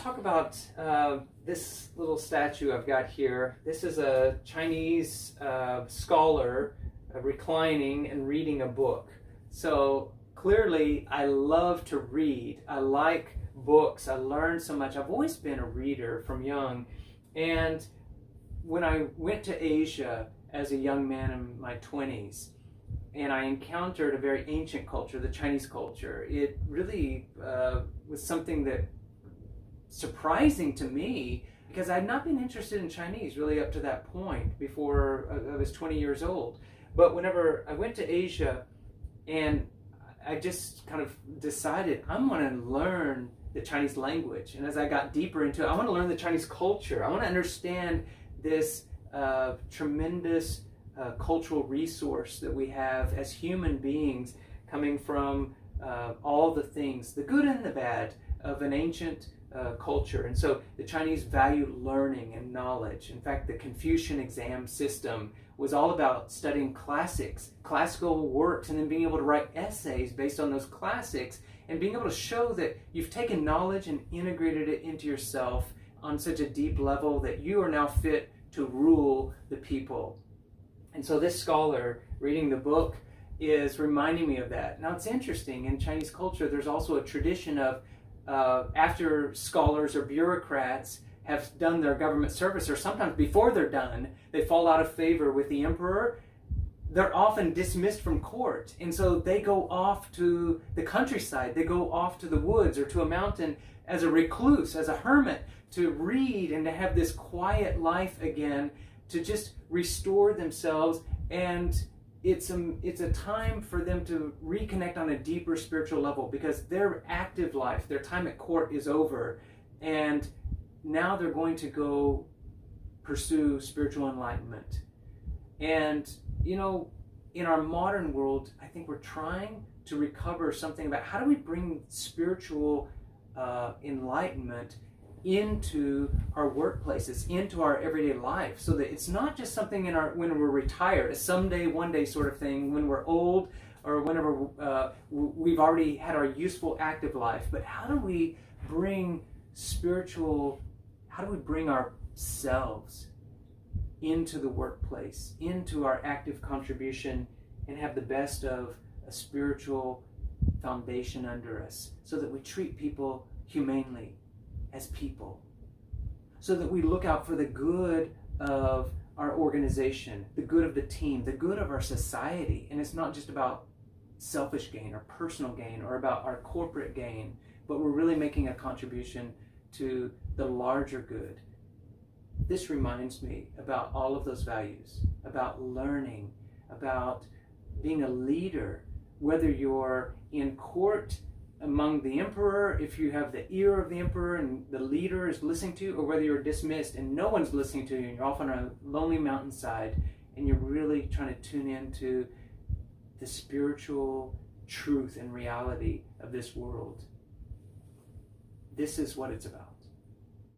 to talk about this little statue I've got here. This is a Chinese scholar reclining and reading a book. So clearly I love to read. I like books. I learn so much. I've always been a reader from young. And when I went to Asia as a young man in my 20s, and I encountered a very ancient culture, the Chinese culture, it really was something that surprising to me, because I had not been interested in Chinese really up to that point before I was 20 years old. But whenever I went to Asia, and I just kind of decided I'm going to learn the Chinese language. And as I got deeper into it, I want to learn the Chinese culture. I want to understand this tremendous cultural resource that we have as human beings, coming from all the things, the good and the bad, of an ancient culture. And so the Chinese value learning and knowledge. In fact, the Confucian exam system was all about studying classics, classical works, and then being able to write essays based on those classics, and being able to show that you've taken knowledge and integrated it into yourself on such a deep level that you are now fit to rule the people. And so this scholar reading the book is reminding me of that. Now, it's interesting, in Chinese culture there's also a tradition of after scholars or bureaucrats have done their government service, or sometimes before they're done, they fall out of favor with the emperor, they're often dismissed from court. And so they go off to the countryside, they go off to the woods or to a mountain as a recluse, as a hermit, to read and to have this quiet life again, to just restore themselves. And it's a time for them to reconnect on a deeper spiritual level, because their active life, their time at court is over, and now they're going to go pursue spiritual enlightenment. And you know, in our modern world, I think we're trying to recover something about how do we bring spiritual enlightenment into our workplaces, into our everyday life, so that it's not just something in our, when we're retired, a someday, one day sort of thing, when we're old, or whenever we've already had our useful active life. But how do we bring ourselves into the workplace, into our active contribution, and have the best of a spiritual foundation under us, so that we treat people humanely as people, so that we look out for the good of our organization, the good of the team, the good of our society. And it's not just about selfish gain or personal gain or about our corporate gain, but we're really making a contribution to the larger good. This reminds me about all of those values, about learning, about being a leader, whether you're in court among the emperor, if you have the ear of the emperor and the leader is listening to you, or whether you're dismissed and no one's listening to you and you're off on a lonely mountainside and you're really trying to tune into the spiritual truth and reality of this world. This is what it's about.